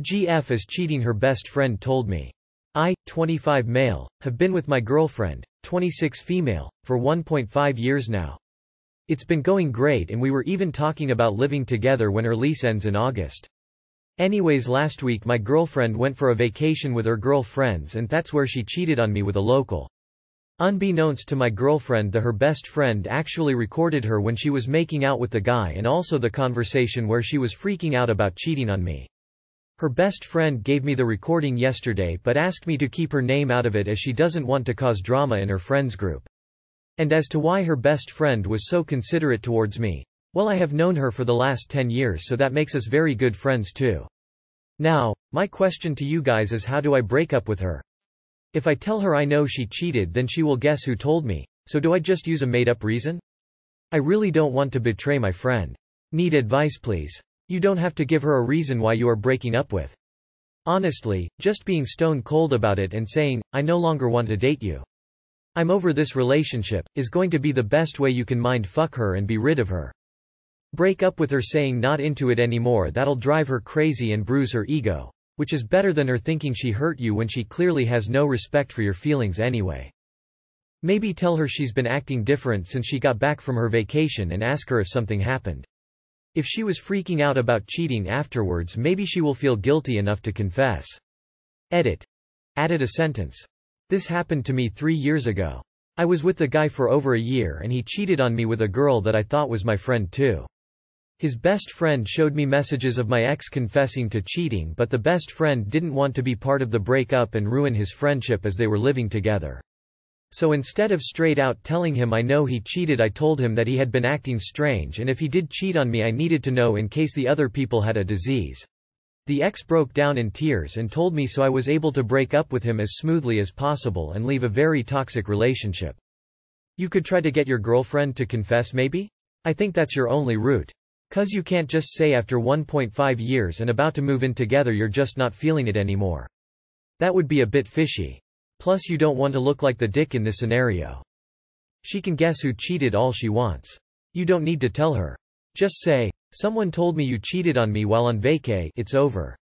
GF is cheating, her best friend told me. I, 25 male, have been with my girlfriend, 26 female, for 1.5 years now. It's been going great and we were even talking about living together when her lease ends in August. Anyways, last week my girlfriend went for a vacation with her girlfriends and that's where she cheated on me with a local. Unbeknownst to my girlfriend, her best friend actually recorded her when she was making out with the guy and also the conversation where she was freaking out about cheating on me. Her best friend gave me the recording yesterday but asked me to keep her name out of it as she doesn't want to cause drama in her friends group. And as to why her best friend was so considerate towards me, well, I have known her for the last 10 years, so that makes us very good friends too. Now, my question to you guys is, how do I break up with her? If I tell her I know she cheated, then she will guess who told me, so do I just use a made-up reason? I really don't want to betray my friend. Need advice, please? You don't have to give her a reason why you are breaking up with. Honestly, just being stone cold about it and saying, I no longer want to date you, I'm over this relationship, is going to be the best way you can mind fuck her and be rid of her. Break up with her saying not into it anymore, that'll drive her crazy and bruise her ego. Which is better than her thinking she hurt you when she clearly has no respect for your feelings anyway. Maybe tell her she's been acting different since she got back from her vacation and ask her if something happened. If she was freaking out about cheating afterwards, maybe she will feel guilty enough to confess. Edit. Added a sentence. This happened to me 3 years ago. I was with the guy for over a year and he cheated on me with a girl that I thought was my friend too. His best friend showed me messages of my ex confessing to cheating, but the best friend didn't want to be part of the breakup and ruin his friendship as they were living together. So instead of straight out telling him I know he cheated, I told him that he had been acting strange and if he did cheat on me I needed to know in case the other people had a disease. The ex broke down in tears and told me, so I was able to break up with him as smoothly as possible and leave a very toxic relationship. You could try to get your girlfriend to confess maybe? I think that's your only route. 'Cause you can't just say after 1.5 years and about to move in together you're just not feeling it anymore. That would be a bit fishy. Plus you don't want to look like the dick in this scenario. She can guess who cheated all she wants. You don't need to tell her. Just say, someone told me you cheated on me while on vacay, it's over.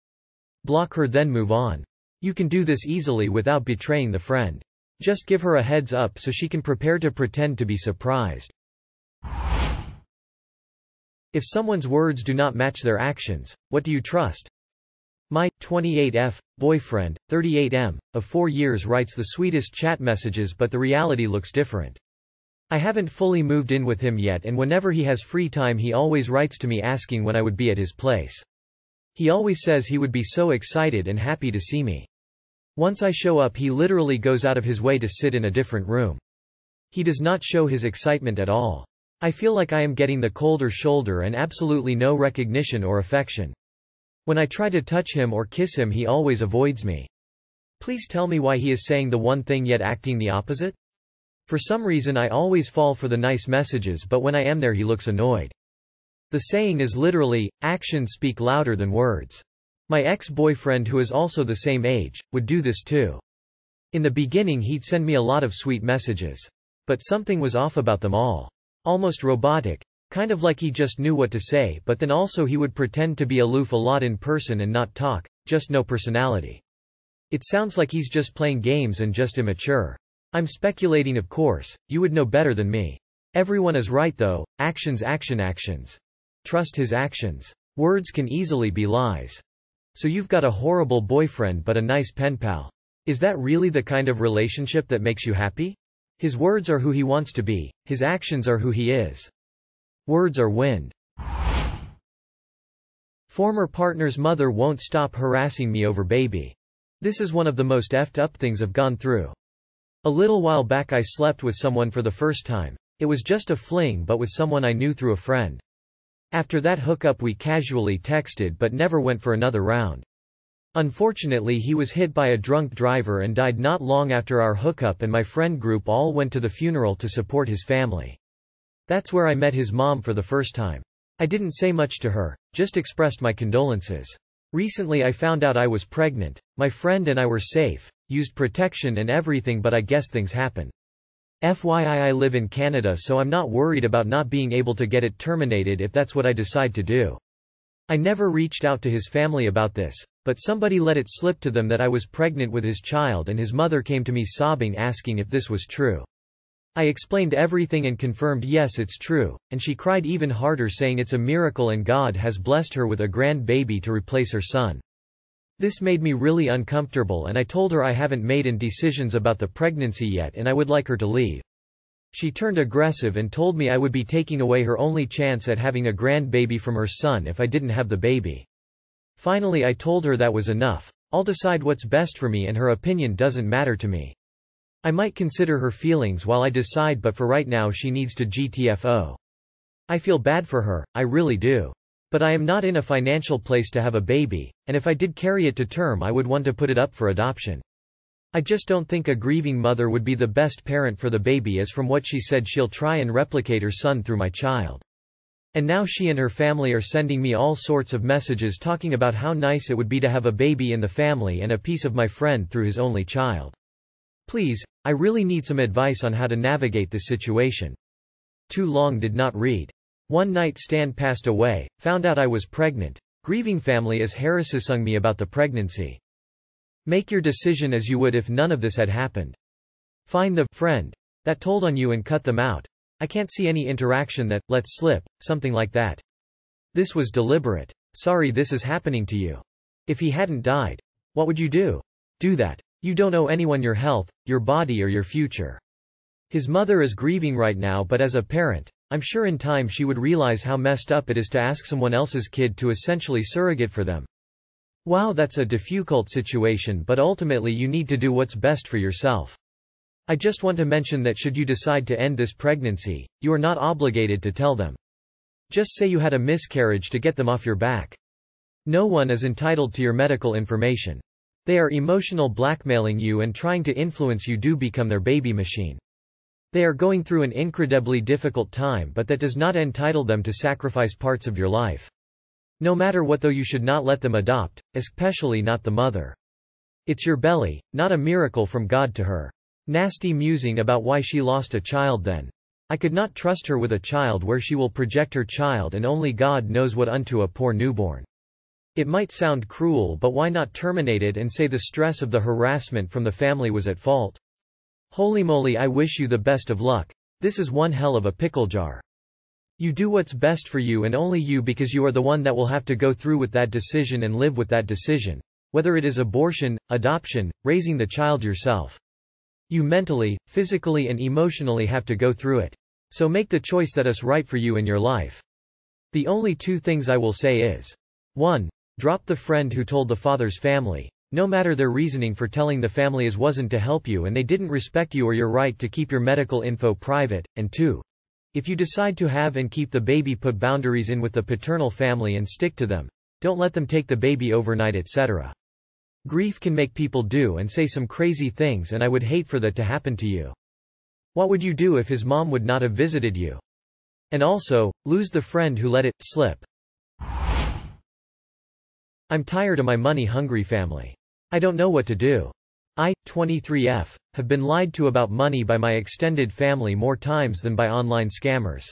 Block her, then move on. You can do this easily without betraying the friend. Just give her a heads up so she can prepare to pretend to be surprised. If someone's words do not match their actions, what do you trust? My 28F boyfriend, 38M, of 4 years writes the sweetest chat messages, but the reality looks different. I haven't fully moved in with him yet, and whenever he has free time he always writes to me asking when I would be at his place. He always says he would be so excited and happy to see me. Once I show up he literally goes out of his way to sit in a different room. He does not show his excitement at all. I feel like I am getting the colder shoulder and absolutely no recognition or affection. When I try to touch him or kiss him he always avoids me. Please tell me why he is saying the one thing yet acting the opposite? For some reason I always fall for the nice messages, but when I am there he looks annoyed. The saying is literally, actions speak louder than words. My ex-boyfriend, who is also the same age, would do this too. In the beginning he'd send me a lot of sweet messages. But something was off about them all. Almost robotic. Kind of like he just knew what to say, but then also he would pretend to be aloof a lot in person and not talk, just no personality. It sounds like he's just playing games and just immature. I'm speculating, of course, you would know better than me. Everyone is right though, actions. Trust his actions. Words can easily be lies. So you've got a horrible boyfriend but a nice pen pal. Is that really the kind of relationship that makes you happy? His words are who he wants to be, his actions are who he is. Words are wind. Former partner's mother won't stop harassing me over baby. This is one of the most effed up things I've gone through. A little while back I slept with someone for the first time. It was just a fling, but with someone I knew through a friend. After that hookup we casually texted but never went for another round. Unfortunately he was hit by a drunk driver and died not long after our hookup, and my friend group all went to the funeral to support his family. That's where I met his mom for the first time. I didn't say much to her, just expressed my condolences. Recently I found out I was pregnant. My friend and I were safe, used protection and everything, but I guess things happen. FYI, I live in Canada, so I'm not worried about not being able to get it terminated if that's what I decide to do. I never reached out to his family about this, but somebody let it slip to them that I was pregnant with his child, and his mother came to me sobbing asking if this was true. I explained everything and confirmed yes, it's true, and she cried even harder saying it's a miracle and God has blessed her with a grand baby to replace her son. This made me really uncomfortable, and I told her I haven't made any decisions about the pregnancy yet and I would like her to leave. She turned aggressive and told me I would be taking away her only chance at having a grandbaby from her son if I didn't have the baby. Finally I told her that was enough. I'll decide what's best for me and her opinion doesn't matter to me. I might consider her feelings while I decide, but for right now she needs to GTFO. I feel bad for her, I really do. But I am not in a financial place to have a baby, and if I did carry it to term I would want to put it up for adoption. I just don't think a grieving mother would be the best parent for the baby, as from what she said she'll try and replicate her son through my child. And now she and her family are sending me all sorts of messages talking about how nice it would be to have a baby in the family and a piece of my friend through his only child. Please, I really need some advice on how to navigate this situation. Too long did not read. One night stand passed away, found out I was pregnant. Grieving family is harassing me about the pregnancy. Make your decision as you would if none of this had happened. Find the friend that told on you and cut them out. I can't see any interaction that let slip, something like that. This was deliberate. Sorry this is happening to you. If he hadn't died, what would you do? Do that. You don't owe anyone your health, your body or your future. His mother is grieving right now, but as a parent, I'm sure in time she would realize how messed up it is to ask someone else's kid to essentially surrogate for them. Wow, that's a difficult situation, but ultimately you need to do what's best for yourself. I just want to mention that should you decide to end this pregnancy, you are not obligated to tell them. Just say you had a miscarriage to get them off your back. No one is entitled to your medical information. They are emotional blackmailing you and trying to influence you to become their baby machine. They are going through an incredibly difficult time, but that does not entitle them to sacrifice parts of your life. No matter what, though, you should not let them adopt, especially not the mother. It's your belly, not a miracle from God to her. Nasty musing about why she lost a child then. I could not trust her with a child where she will project her child and only God knows what unto a poor newborn. It might sound cruel, but why not terminate it and say the stress of the harassment from the family was at fault? Holy moly, I wish you the best of luck. This is one hell of a pickle jar. You do what's best for you and only you, because you are the one that will have to go through with that decision and live with that decision. Whether it is abortion, adoption, raising the child yourself. You mentally, physically and emotionally have to go through it. So make the choice that is right for you in your life. The only two things I will say is 1. Drop the friend who told the father's family. No matter their reasoning for telling the family is wasn't to help you and they didn't respect you or your right to keep your medical info private. And 2. If you decide to have and keep the baby, put boundaries in with the paternal family and stick to them. Don't let them take the baby overnight, etc. Grief can make people do and say some crazy things, and I would hate for that to happen to you. What would you do if his mom would not have visited you? And also, lose the friend who let it slip. I'm tired of my money-hungry family. I don't know what to do. I, 23F, have been lied to about money by my extended family more times than by online scammers.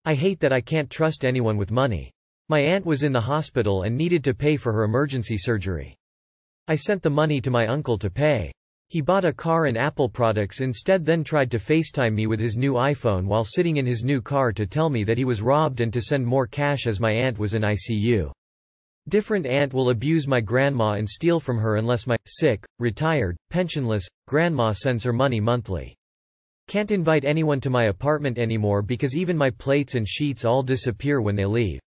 I hate that I can't trust anyone with money. My aunt was in the hospital and needed to pay for her emergency surgery. I sent the money to my uncle to pay. He bought a car and Apple products instead, then tried to FaceTime me with his new iPhone while sitting in his new car to tell me that he was robbed and to send more cash as my aunt was in ICU. Different aunt will abuse my grandma and steal from her unless my sick, retired, pensionless grandma sends her money monthly. Can't invite anyone to my apartment anymore because even my plates and sheets all disappear when they leave.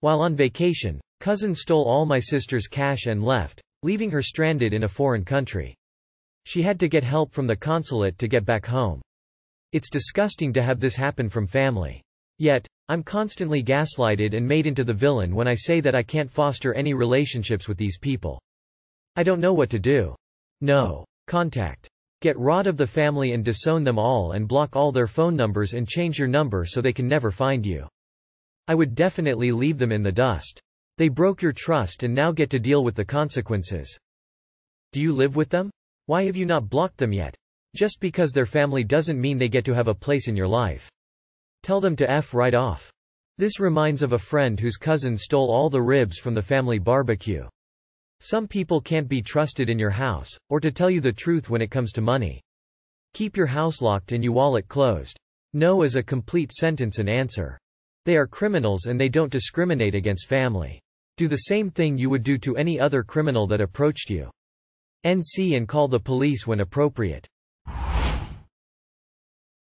While on vacation, cousin stole all my sister's cash and left, leaving her stranded in a foreign country. She had to get help from the consulate to get back home. It's disgusting to have this happen from family. Yet, I'm constantly gaslighted and made into the villain when I say that I can't foster any relationships with these people. I don't know what to do. No. Contact. Get rid of the family and disown them all and block all their phone numbers and change your number so they can never find you. I would definitely leave them in the dust. They broke your trust and now get to deal with the consequences. Do you live with them? Why have you not blocked them yet? Just because they're family doesn't mean they get to have a place in your life. Tell them to F right off. This reminds of a friend whose cousin stole all the ribs from the family barbecue. Some people can't be trusted in your house, or to tell you the truth when it comes to money. Keep your house locked and your wallet closed. No is a complete sentence and answer. They are criminals and they don't discriminate against family. Do the same thing you would do to any other criminal that approached you. NC and call the police when appropriate.